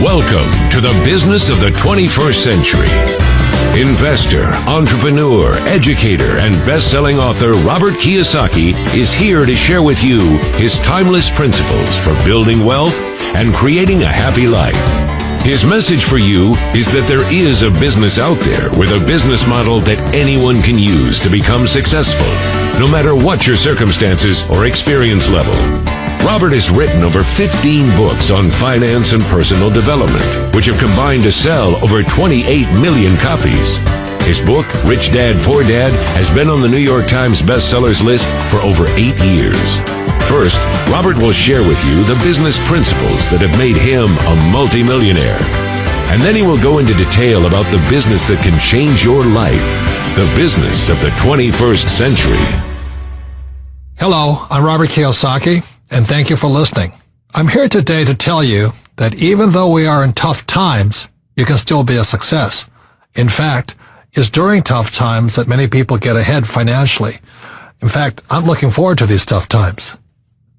Welcome to the business of the 21st century. Investor, entrepreneur, educator, and best-selling author Robert Kiyosaki is here to share with you his timeless principles for building wealth and creating a happy life. His message for you is that there is a business out there with a business model that anyone can use to become successful, no matter what your circumstances or experience level. Robert has written over 15 books on finance and personal development, which have combined to sell over 28 million copies. His book, Rich Dad, Poor Dad, has been on the New York Times bestsellers list for over 8 years. First, Robert will share with you the business principles that have made him a multimillionaire. And then he will go into detail about the business that can change your life, the business of the 21st century. Hello, I'm Robert Kiyosaki, and thank you for listening. I'm here today to tell you that even though we are in tough times, you can still be a success. In fact, it's during tough times that many people get ahead financially. In fact, I'm looking forward to these tough times.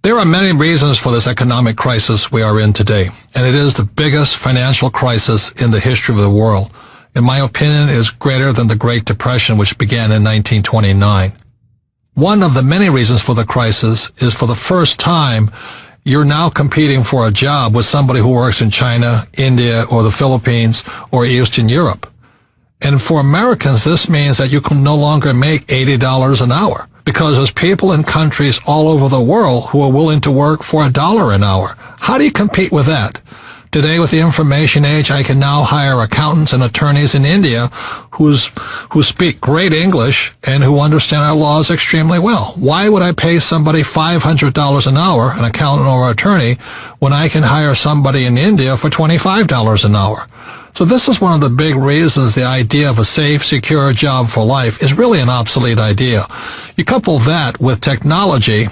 There are many reasons for this economic crisis we are in today, and it is the biggest financial crisis in the history of the world. In my opinion, it is greater than the Great Depression, which began in 1929. One of the many reasons for the crisis is for the first time, you're now competing for a job with somebody who works in China, India, or the Philippines, or Eastern Europe. And for Americans, this means that you can no longer make $80 an hour, because there's people in countries all over the world who are willing to work for $1 an hour. How do you compete with that? Today, with the information age, I can now hire accountants and attorneys in India who speak great English and who understand our laws extremely well. Why would I pay somebody $500 an hour, an accountant or attorney, when I can hire somebody in India for $25 an hour? So this is one of the big reasons the idea of a safe, secure job for life is really an obsolete idea. You couple that with technology,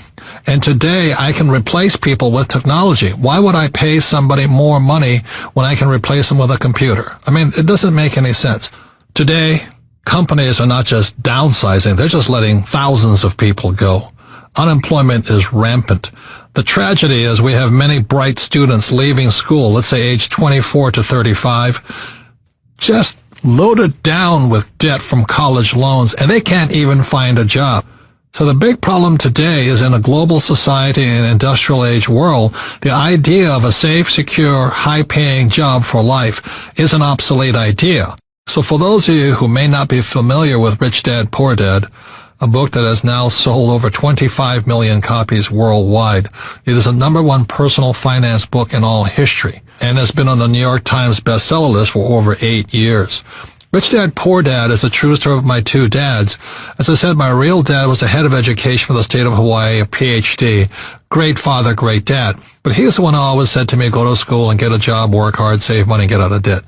and today I can replace people with technology. Why would I pay somebody more money when I can replace them with a computer? I mean, it doesn't make any sense. Today, companies are not just downsizing, they're just letting thousands of people go. Unemployment is rampant. The tragedy is we have many bright students leaving school, let's say age 24 to 35, just loaded down with debt from college loans, and they can't even find a job. So the big problem today is in a global society and industrial age world, the idea of a safe, secure, high-paying job for life is an obsolete idea. So for those of you who may not be familiar with Rich Dad, Poor Dad, a book that has now sold over 25 million copies worldwide. It is the #1 personal finance book in all history and has been on the New York Times bestseller list for over 8 years. Rich Dad, Poor Dad is a true story of my two dads. As I said, my real dad was the head of education for the state of Hawaii, a PhD. Great father, great dad. But he's the one who always said to me, go to school and get a job, work hard, save money, get out of debt.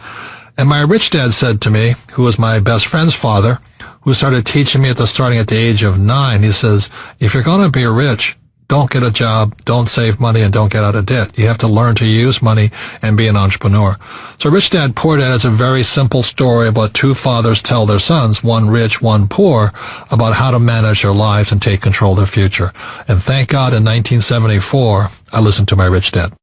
And my rich dad said to me, who was my best friend's father, who started teaching me starting at the age of 9, he says, if you're going to be rich, don't get a job, don't save money, and don't get out of debt. You have to learn to use money and be an entrepreneur. So Rich Dad, Poor Dad is a very simple story about two fathers tell their sons, one rich, one poor, about how to manage their lives and take control of their future. And thank God in 1974, I listened to my Rich Dad.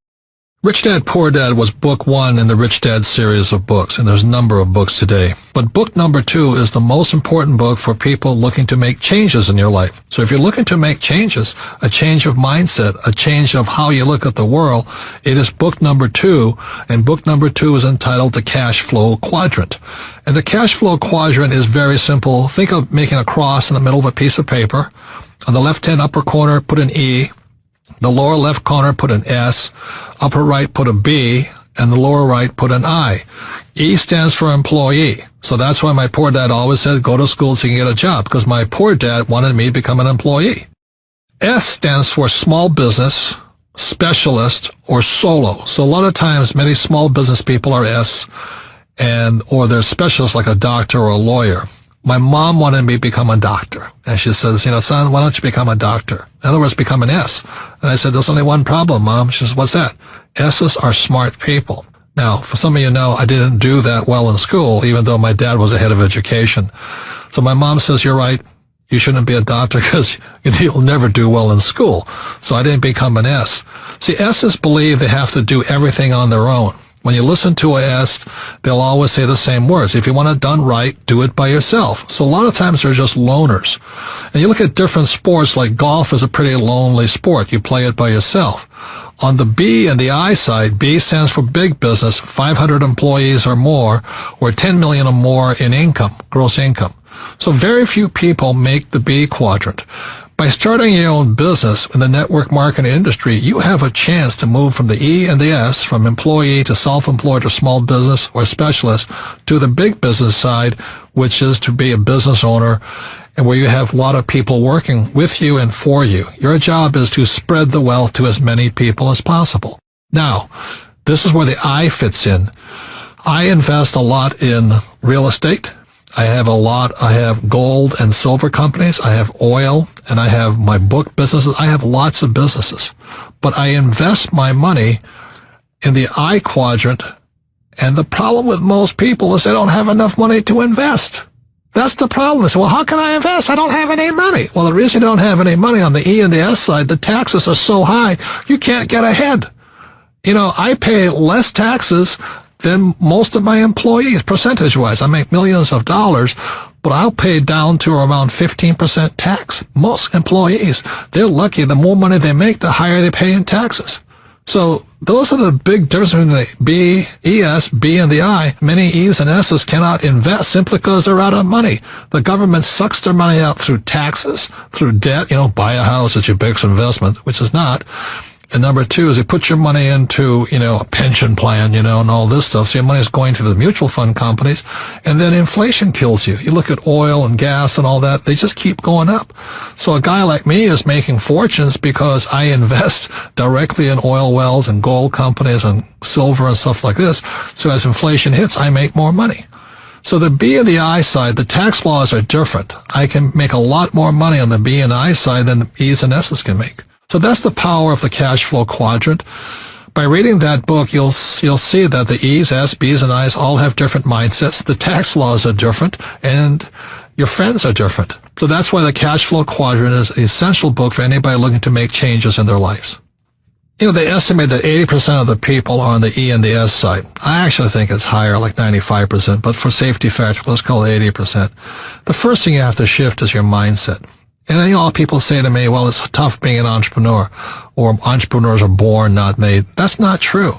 Rich Dad, Poor Dad was book 1 in the Rich Dad series of books, and there's a number of books today. But book number 2 is the most important book for people looking to make changes in your life. So if you're looking to make changes, a change of mindset, a change of how you look at the world, it is book number 2, and book number 2 is entitled The Cash Flow Quadrant. And the cash flow quadrant is very simple. Think of making a cross in the middle of a piece of paper. On the left-hand upper corner, put an E. The lower left corner, put an S, upper right, put a B, and the lower right, put an I. E stands for employee. So that's why my poor dad always said, go to school so you can get a job, because my poor dad wanted me to become an employee. S stands for small business, specialist, or solo. So a lot of times, many small business people are S, or they're specialists like a doctor or a lawyer. My mom wanted me to become a doctor. And she says, son, why don't you become a doctor? In other words, become an S. And I said, there's only one problem, Mom. She says, what's that? S's are smart people. Now, for some of you know, I didn't do that well in school, even though my dad was the head of education. So my mom says, you're right. You shouldn't be a doctor because you'll never do well in school. So I didn't become an S. See, S's believe they have to do everything on their own. When you listen to a guest, they'll always say the same words. If you want it done right, do it by yourself. So a lot of times they're just loners. And you look at different sports, like golf is a pretty lonely sport. You play it by yourself. On the B and the I side, B stands for big business, 500 employees or more, or 10 million or more in income, gross income. So very few people make the B quadrant. By starting your own business in the network marketing industry, you have a chance to move from the E and the S, from employee to self-employed or small business or specialist, to the big business side, which is to be a business owner, and where you have a lot of people working with you and for you. Your job is to spread the wealth to as many people as possible. Now, this is where the I fits in. I invest a lot in real estate. I have gold and silver companies, I have oil, and I have my book businesses. I have lots of businesses. But I invest my money in the I quadrant, and the problem with most people is they don't have enough money to invest. That's the problem. They say, well, how can I invest? I don't have any money. Well, the reason you don't have any money on the E and the S side, the taxes are so high, you can't get ahead. You know, I pay less taxes than most of my employees, percentage-wise. I make millions of dollars, but I'll pay down to around 15% tax. Most employees, they're lucky. The more money they make, the higher they pay in taxes. So those are the big differences between the B, ES, B, and the I. Many E's and S's cannot invest simply because they're out of money. The government sucks their money out through taxes, through debt. You know, buy a house is your biggest investment, which is not. And number two is they put your money into, a pension plan, and all this stuff. So your money is going to the mutual fund companies. And then inflation kills you. You look at oil and gas and all that, they just keep going up. So a guy like me is making fortunes because I invest directly in oil wells and gold companies and silver and stuff like this. So as inflation hits, I make more money. So the B and the I side, the tax laws are different. I can make a lot more money on the B and I side than the E's and S's can make. So that's the power of the cash flow quadrant. By reading that book, you'll see that the E's, S, B's, and I's all have different mindsets. The tax laws are different, and your friends are different. So that's why the cash flow quadrant is an essential book for anybody looking to make changes in their lives. They estimate that 80% of the people are on the E and the S side. I actually think it's higher, like 95%, but for safety factor, let's call it 80%. The first thing you have to shift is your mindset. And a lot of people say to me, well, it's tough being an entrepreneur, or entrepreneurs are born, not made. That's not true.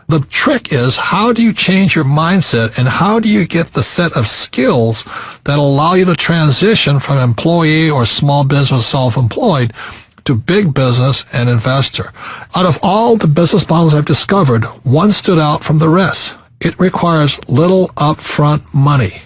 The trick is, how do you change your mindset, and how do you get the set of skills that allow you to transition from employee or small business self-employed to big business and investor? Out of all the business models I've discovered, one stood out from the rest. It requires little upfront money,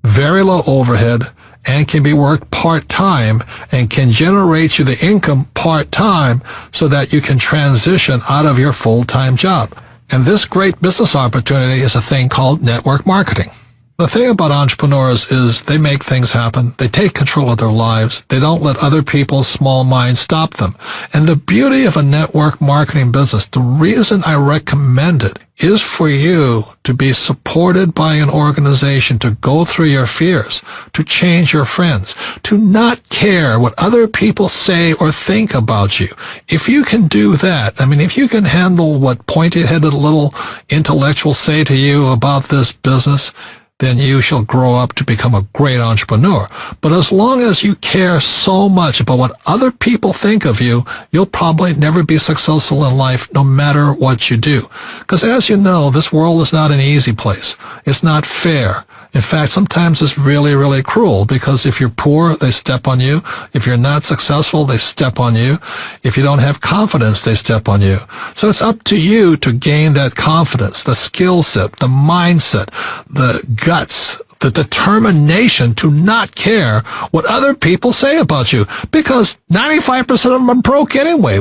very low overhead, and can be worked part-time and can generate you the income part-time so that you can transition out of your full-time job. And this great business opportunity is a thing called network marketing. The thing about entrepreneurs is they make things happen. They take control of their lives. They don't let other people's small minds stop them. And the beauty of a network marketing business, the reason I recommend it, is for you to be supported by an organization, to go through your fears, to change your friends, to not care what other people say or think about you. If you can do that, if you can handle what pointy-headed little intellectuals say to you about this business, then you shall grow up to become a great entrepreneur. But as long as you care so much about what other people think of you, you'll probably never be successful in life, no matter what you do. Because as you know, this world is not an easy place. It's not fair. In fact, sometimes it's really, really cruel, because if you're poor, they step on you. If you're not successful, they step on you. If you don't have confidence, they step on you. So it's up to you to gain that confidence, the skill set, the mindset, the guts, the determination to not care what other people say about you, because 95% of them are broke anyway.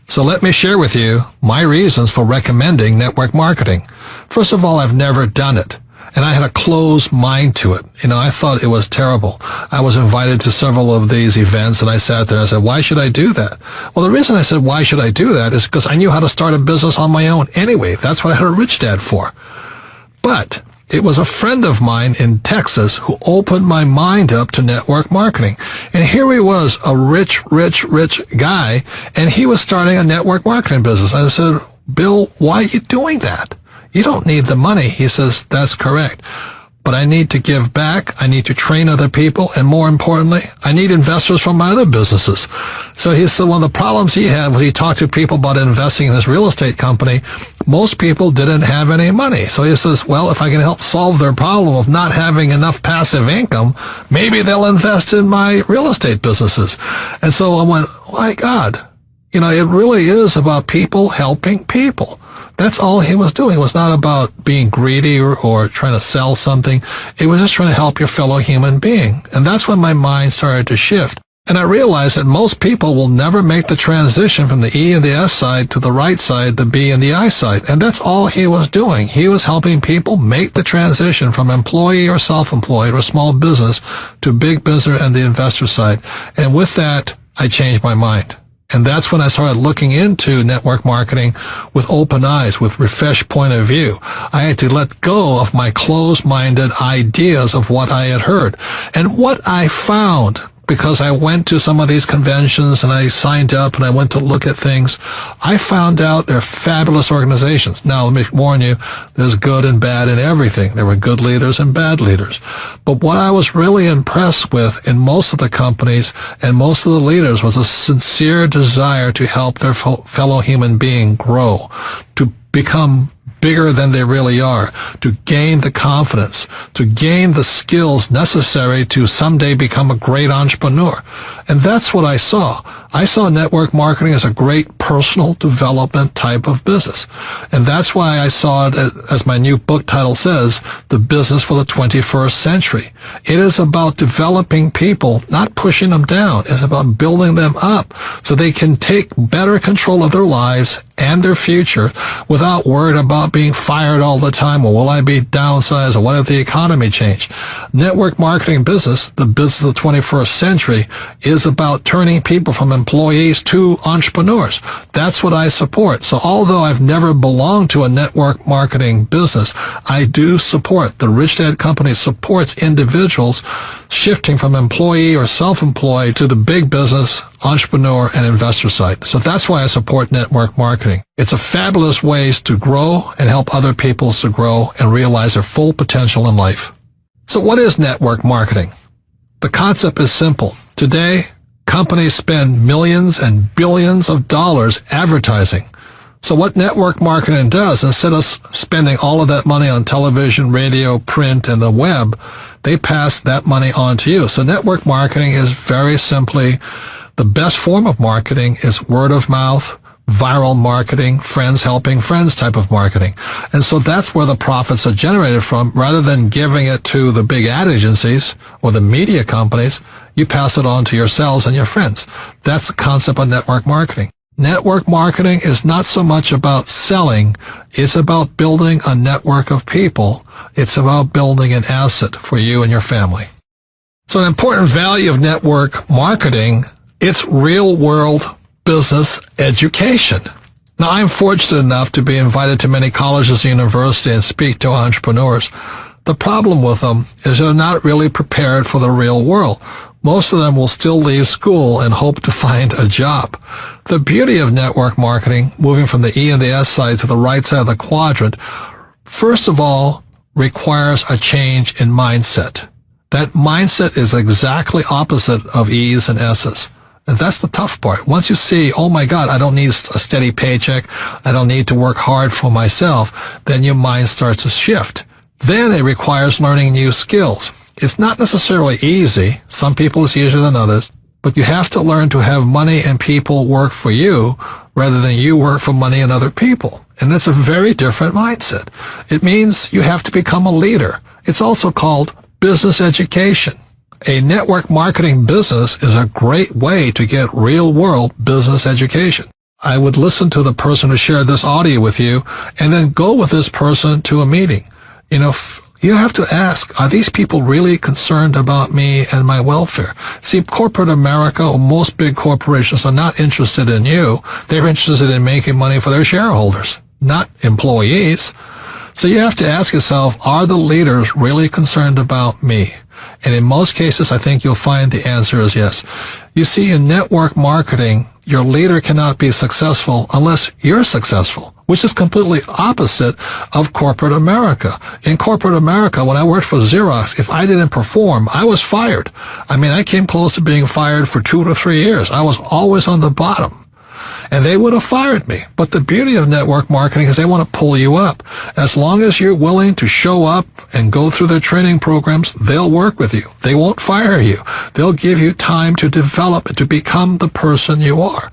So let me share with you my reasons for recommending network marketing. First of all, I've never done it. And I had a closed mind to it. I thought it was terrible. I was invited to several of these events, and I sat there and I said, why should I do that? Well, the reason I said, why should I do that, is because I knew how to start a business on my own anyway. That's what I had a rich dad for. But it was a friend of mine in Texas who opened my mind up to network marketing. And here he was, a rich guy, and he was starting a network marketing business. I said, Bill, why are you doing that? you don't need the money. He says, that's correct. But I need to give back, I need to train other people, and more importantly, I need investors from my other businesses. So he said one of the problems he had was he talked to people about investing in his real estate company. Most people didn't have any money. So he says, well, if I can help solve their problem of not having enough passive income, maybe they'll invest in my real estate businesses. And so I went, my God, it really is about people helping people. That's all he was doing. It was not about being greedy or trying to sell something. It was just trying to help your fellow human being. And that's when my mind started to shift. And I realized that most people will never make the transition from the E and the S side to the right side, the B and the I side. And that's all he was doing. He was helping people make the transition from employee or self-employed or small business to big business and the investor side. And with that, I changed my mind. And that's when I started looking into network marketing with open eyes, with refreshed point of view. I had to let go of my closed-minded ideas of what I had heard. And what I found, because I went to some of these conventions and I signed up and I went to look at things, I found out they're fabulous organizations. Now, let me warn you, there's good and bad in everything. There were good leaders and bad leaders. But what I was really impressed with in most of the companies and most of the leaders was a sincere desire to help their fellow human being grow, to become bigger than they really are, to gain the confidence, to gain the skills necessary to someday become a great entrepreneur. And that's what I saw. I saw network marketing as a great personal development type of business. And that's why I saw it, as my new book title says, The Business for the 21st Century. It is about developing people, not pushing them down. It's about building them up so they can take better control of their lives and their future without worried about being fired all the time, or will I be downsized, or what if the economy changed? Network marketing business, the business of the 21st century, is about turning people from employees to entrepreneurs. That's what I support. So although I've never belonged to a network marketing business, I do support. The Rich Dad Company supports individuals shifting from employee or self-employed to the big business, entrepreneur, and investor side. So that's why I support network marketing. It's a fabulous way to grow and help other people to grow and realize their full potential in life. So what is network marketing? The concept is simple. Today, companies spend millions and billions of dollars advertising. So what network marketing does, instead of spending all of that money on television, radio, print, and the web, they pass that money on to you. So network marketing is very simply the best form of marketing is word of mouth, viral marketing, friends helping friends type of marketing. And so that's where the profits are generated from. Rather than giving it to the big ad agencies or the media companies, you pass it on to yourselves and your friends. That's the concept of network marketing. Network marketing is not so much about selling, it's about building a network of people. It's about building an asset for you and your family. So an important value of network marketing, it's real-world business education. Now, I'm fortunate enough to be invited to many colleges and universities and speak to entrepreneurs. The problem with them is they're not really prepared for the real world. Most of them will still leave school and hope to find a job. The beauty of network marketing, moving from the E and the S side to the right side of the quadrant, first of all, requires a change in mindset. That mindset is exactly opposite of E's and S's. And that's the tough part. Once you see, oh my God, I don't need a steady paycheck, I don't need to work hard for myself, then your mind starts to shift. Then it requires learning new skills. It's not necessarily easy. Some people it's easier than others, but you have to learn to have money and people work for you rather than you work for money and other people. And it's a very different mindset. It means you have to become a leader. It's also called business education. A network marketing business is a great way to get real-world business education. I would listen to the person who shared this audio with you and then go with this person to a meeting. You have to ask, are these people really concerned about me and my welfare? See, corporate America or most big corporations are not interested in you. They're interested in making money for their shareholders, not employees. So you have to ask yourself, are the leaders really concerned about me? And in most cases, I think you'll find the answer is yes. You see, in network marketing, your leader cannot be successful unless you're successful. which is completely opposite of corporate America. In corporate America, when I worked for Xerox, if I didn't perform, I was fired. I mean, I came close to being fired for 2 to 3 years. I was always on the bottom. And they would have fired me. But the beauty of network marketing is they want to pull you up. As long as you're willing to show up and go through their training programs, they'll work with you. They won't fire you. They'll give you time to develop and to become the person you are.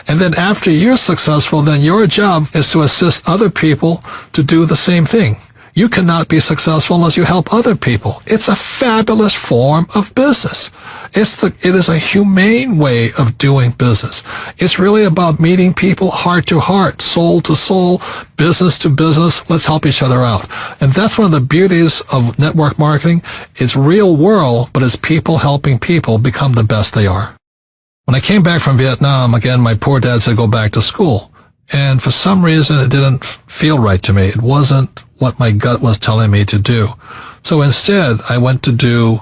And then after you're successful, then your job is to assist other people to do the same thing. You cannot be successful unless you help other people. It's a fabulous form of business. It is a humane way of doing business. It's really about meeting people heart to heart, soul to soul, business to business. Let's help each other out. And that's one of the beauties of network marketing. It's real world, but it's people helping people become the best they are. When I came back from Vietnam, again, my poor dad said go back to school. And for some reason, it didn't feel right to me. It wasn't what my gut was telling me to do. So instead, I went to do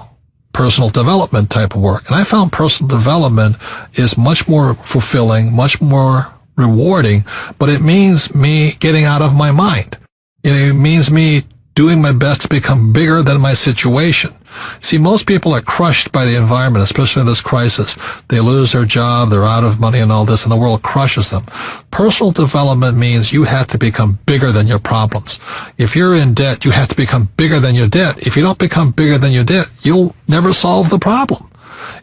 personal development type of work. And I found personal development is much more fulfilling, much more rewarding, but it means me getting out of my mind. It means me doing my best to become bigger than my situation. See, most people are crushed by the environment, especially in this crisis. They lose their job, they're out of money and all this, and the world crushes them. Personal development means you have to become bigger than your problems. If you're in debt, you have to become bigger than your debt. If you don't become bigger than your debt, you'll never solve the problem.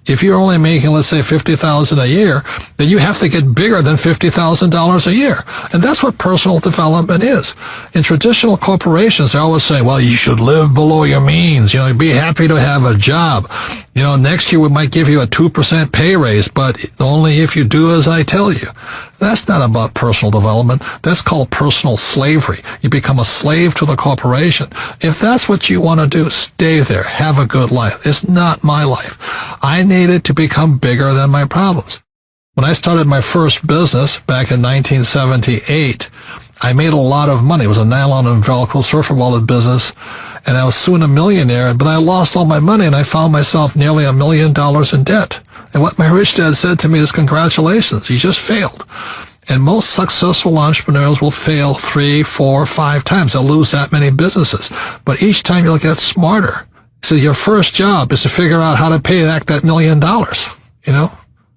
If you're only making, let's say, $50,000 a year, then you have to get bigger than $50,000 a year. And that's what personal development is. In traditional corporations, they always say, well, you should live below your means. Be happy to have a job. Next year we might give you a 2% pay raise, but only if you do as I tell you. That's not about personal development. That's called personal slavery. You become a slave to the corporation. If that's what you want to do, stay there. Have a good life. It's not my life. I needed to become bigger than my problems. When I started my first business back in 1978, I made a lot of money. It was a nylon and Velcro surfer wallet business, and I was soon a millionaire, but I lost all my money, and I found myself nearly $1 million in debt. And what my rich dad said to me is, congratulations, you just failed. And most successful entrepreneurs will fail 3, 4, 5 times. They'll lose that many businesses. But each time you'll get smarter. So your first job is to figure out how to pay back that $1 million,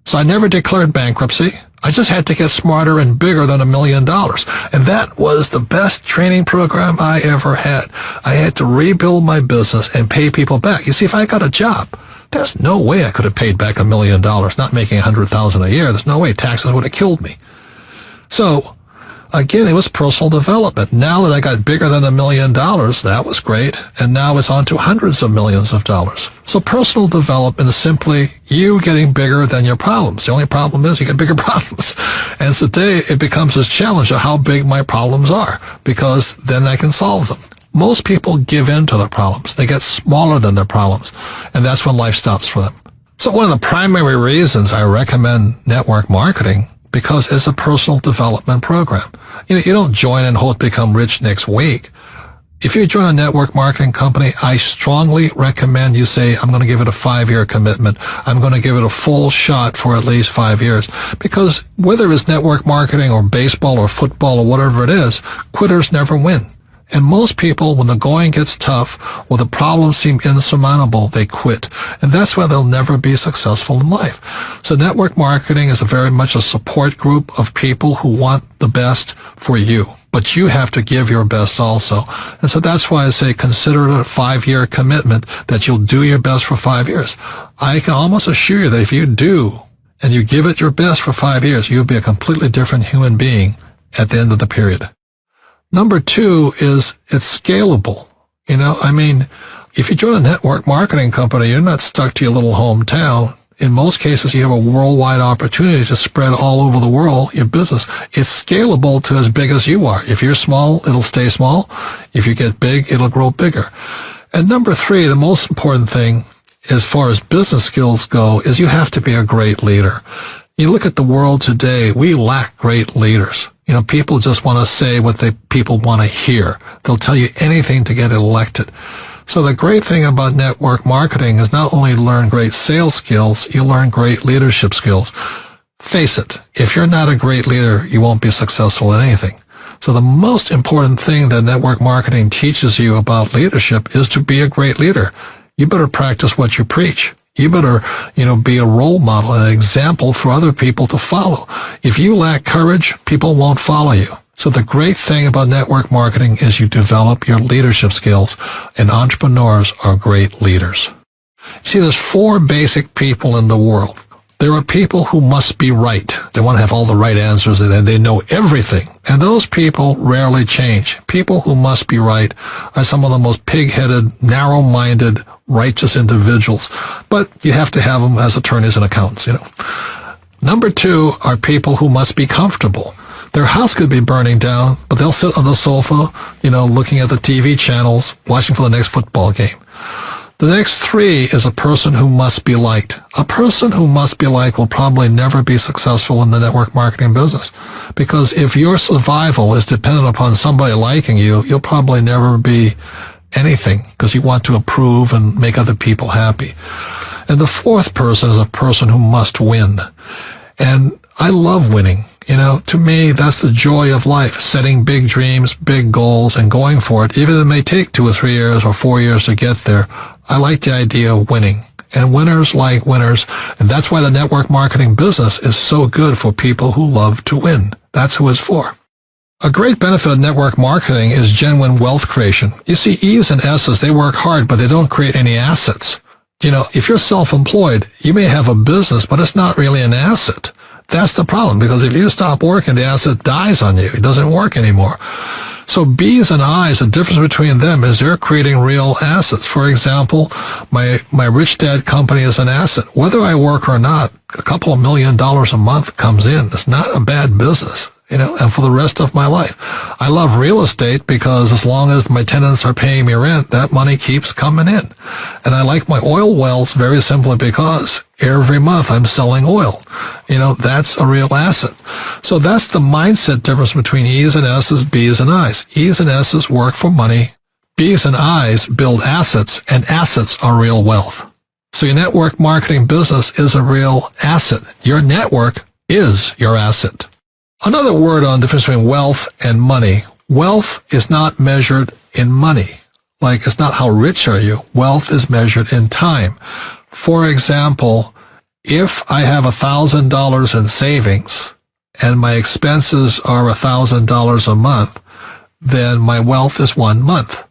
So I never declared bankruptcy. I just had to get smarter and bigger than $1 million. And that was the best training program I ever had. I had to rebuild my business and pay people back. You see, if I got a job, there's no way I could have paid back $1 million, not making $100,000 a year. There's no way. Taxes would have killed me. So, again, it was personal development. Now that I got bigger than $1 million, that was great. And now it's on to hundreds of millions of dollars. So personal development is simply you getting bigger than your problems. The only problem is you get bigger problems. And today it becomes this challenge of how big my problems are, because then I can solve them. Most people give in to their problems. They get smaller than their problems. And that's when life stops for them. So one of the primary reasons I recommend network marketing, because it's a personal development program. You don't join and hope to become rich next week. If you join a network marketing company, I strongly recommend you say, I'm going to give it a 5-year commitment. I'm going to give it a full shot for at least 5 years. Because whether it's network marketing or baseball or football or whatever it is, quitters never win. And most people, when the going gets tough or the problems seem insurmountable, they quit. And that's why they'll never be successful in life. So network marketing is very much a support group of people who want the best for you. But you have to give your best also. And so that's why I say consider it a 5-year commitment that you'll do your best for 5 years. I can almost assure you that if you do and you give it your best for 5 years, you'll be a completely different human being at the end of the period. Number 2 is it's scalable. If you join a network marketing company, you're not stuck to your little hometown. In most cases, you have a worldwide opportunity to spread all over the world your business. It's scalable to as big as you are. If you're small, it'll stay small. If you get big, it'll grow bigger. And number 3, the most important thing as far as business skills go is you have to be a great leader. You look at the world today, we lack great leaders. People just want to say what people want to hear. They'll tell you anything to get elected. So the great thing about network marketing is not only learn great sales skills, you learn great leadership skills. Face it, if you're not a great leader, you won't be successful at anything. So the most important thing that network marketing teaches you about leadership is to be a great leader. You better practice what you preach. You better, be a role model, an example for other people to follow. If you lack courage, people won't follow you. So the great thing about network marketing is you develop your leadership skills, and entrepreneurs are great leaders. See, there's 4 basic people in the world. There are people who must be right. They want to have all the right answers, and they know everything. And those people rarely change. People who must be right are some of the most pig-headed, narrow-minded, righteous individuals. But you have to have them as attorneys and accountants, Number 2 are people who must be comfortable. Their house could be burning down, but they'll sit on the sofa, looking at the TV channels, watching for the next football game. The next 3 is a person who must be liked. A person who must be liked will probably never be successful in the network marketing business, because if your survival is dependent upon somebody liking you, you'll probably never be anything, because you want to approve and make other people happy. And the 4th person is a person who must win. And I love winning. To me, that's the joy of life, setting big dreams, big goals, and going for it. Even if it may take 2 or 3 years or 4 years to get there, I like the idea of winning. And winners like winners, and that's why the network marketing business is so good for people who love to win. That's who it's for. A great benefit of network marketing is genuine wealth creation. You see, E's and S's, they work hard, but they don't create any assets. If you're self-employed, you may have a business, but it's not really an asset. That's the problem, because if you stop working, the asset dies on you. It doesn't work anymore. So B's and I's, the difference between them is they're creating real assets. For example, my Rich Dad company is an asset. Whether I work or not, a couple of $1 million a month comes in. It's not a bad business, and for the rest of my life. I love real estate because as long as my tenants are paying me rent, that money keeps coming in. And I like my oil wells very simply because every month I'm selling oil. That's a real asset. So that's the mindset difference between E's and S's, B's and I's. E's and S's work for money. B's and I's build assets, and assets are real wealth. So your network marketing business is a real asset. Your network is your asset. Another word on the difference between wealth and money. Wealth is not measured in money. Like, it's not how rich are you. Wealth is measured in time. For example, if I have $1,000 in savings and my expenses are $1,000 a month, then my wealth is 1 month.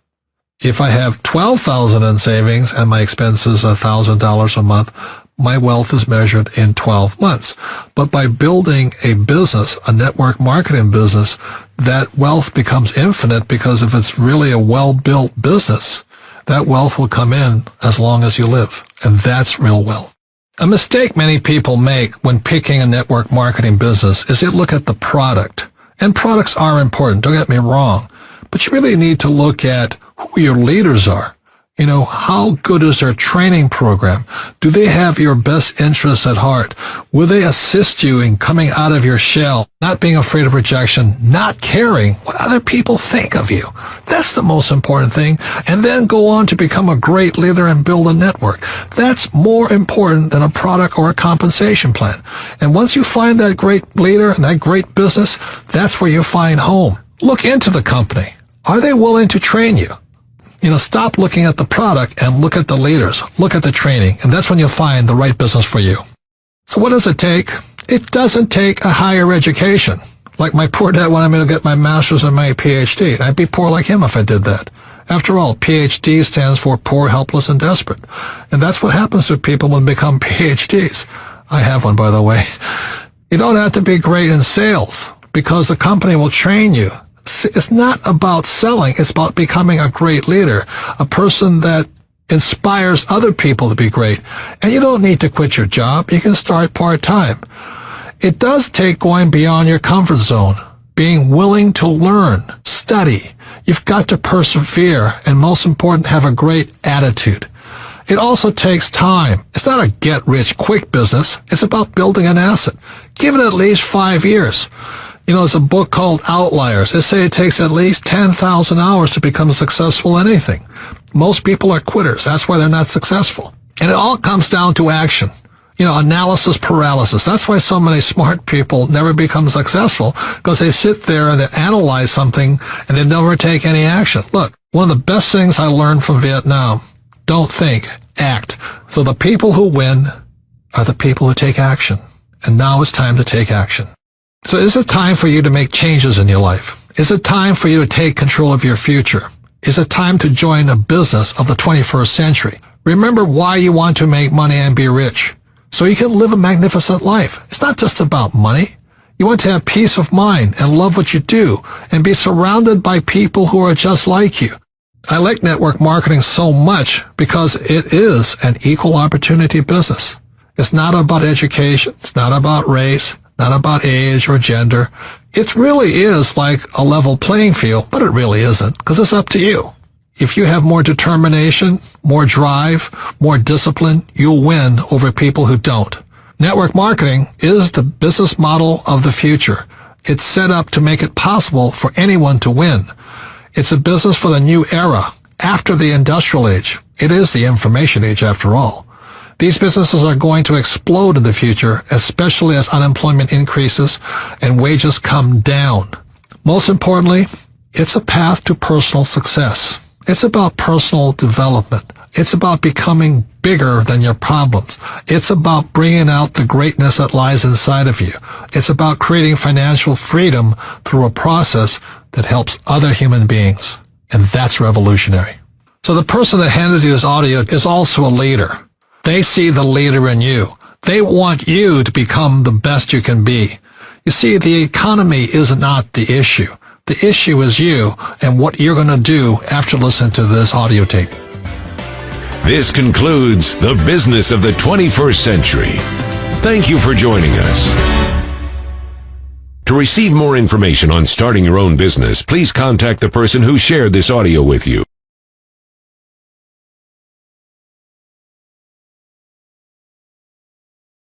If I have $12,000 in savings and my expenses are $1,000 a month, my wealth is measured in 12 months. But by building a business, a network marketing business, that wealth becomes infinite, because if it's really a well-built business, that wealth will come in as long as you live. And that's real wealth. A mistake many people make when picking a network marketing business is they look at the product. And products are important, don't get me wrong. But you really need to look at who your leaders are. How good is their training program? Do they have your best interests at heart? Will they assist you in coming out of your shell, not being afraid of rejection, not caring what other people think of you? That's the most important thing. And then go on to become a great leader and build a network. That's more important than a product or a compensation plan. And once you find that great leader and that great business, that's where you find home. Look into the company. Are they willing to train you? Stop looking at the product and look at the leaders. Look at the training, and that's when you'll find the right business for you. So what does it take? It doesn't take a higher education. Like my poor dad wanted me to get my master's and my PhD. I'd be poor like him if I did that. After all, PhD stands for poor, helpless, and desperate. And that's what happens to people when they become PhDs. I have one, by the way. You don't have to be great in sales, because the company will train you. It's not about selling. It's about becoming a great leader, a person that inspires other people to be great. And you don't need to quit your job. You can start part-time. It does take going beyond your comfort zone, being willing to learn, study. You've got to persevere, and most important, have a great attitude. It also takes time. It's not a get-rich-quick business. It's about building an asset. Give it at least 5 years. There's a book called Outliers. They say it takes at least 10,000 hours to become successful in anything. Most people are quitters. That's why they're not successful. And it all comes down to action. analysis paralysis. That's why so many smart people never become successful, because they sit there and they analyze something and they never take any action. Look, one of the best things I learned from Vietnam, don't think, act. So the people who win are the people who take action. And now it's time to take action. So is it time for you to make changes in your life? Is it time for you to take control of your future? Is it time to join a business of the 21st century? Remember why you want to make money and be rich, so you can live a magnificent life. It's not just about money. You want to have peace of mind and love what you do and be surrounded by people who are just like you. I like network marketing so much because it is an equal opportunity business. It's not about education. It's not about race, not about age or gender. It really is like a level playing field, but it really isn't, because it's up to you. If you have more determination, more drive, more discipline, you'll win over people who don't. Network marketing is the business model of the future. It's set up to make it possible for anyone to win. It's a business for the new era, after the industrial age. It is the information age after all. These businesses are going to explode in the future, especially as unemployment increases and wages come down. Most importantly, it's a path to personal success. It's about personal development. It's about becoming bigger than your problems. It's about bringing out the greatness that lies inside of you. It's about creating financial freedom through a process that helps other human beings. And that's revolutionary. So the person that handed you this audio is also a leader. They see the leader in you. They want you to become the best you can be. You see, the economy is not the issue. The issue is you and what you're going to do after listening to this audio tape. This concludes The Business of the 21st Century. Thank you for joining us. To receive more information on starting your own business, please contact the person who shared this audio with you.